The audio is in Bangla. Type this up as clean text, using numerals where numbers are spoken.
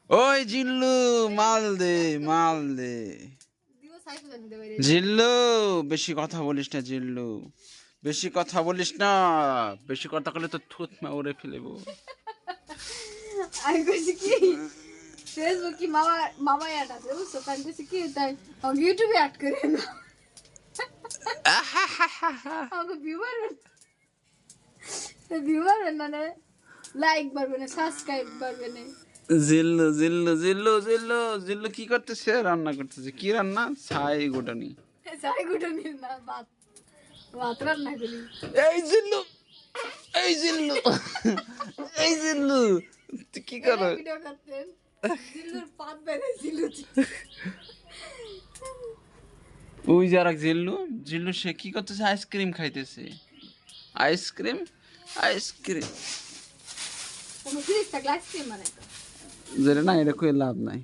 ওই জিল্লু, মাল দে, মাল দে। জিল্লু, বেশি কথা বলিস না জিল্লু, বেশি কথা বলিস না, বেশি কথা বললে তো থুত মা উড়ে ফেলবো। আমি কইছি কি ফেসবুক কি মামা মামা অ্যাড আছে বুঝছো, তাই কইছি কি তাই ইউটিউবে অ্যাড করে না আমাকে ভিউয়ার মানে লাইক বাড়বে না, সাবস্ক্রাইব বাড়বে না। জিল্লু জিল্লু জিল্লু জিল্লু জিল্লু কি করতেছে? রান্না করতেছে। কি রান্না? ছাই গোটানি। চাই গুটা নিন না, ভাত ভাত রান্না করি। এই জিল্লু, এই জিল্লু, এই জিল্লু, তুই কি করো? ভিডিও করতেন জিল্লুর পাত বেড়ে জিল্লু ওই যারা জিল্লু, জিল্লু সে কি করতেছে? আইসক্রিম খাইতেছে। Ice cream, ice cream. ফ্রিজ থাকলে আইসক্রিম বানাইতো। যেটা না, এটা খুবই লাভ নাই।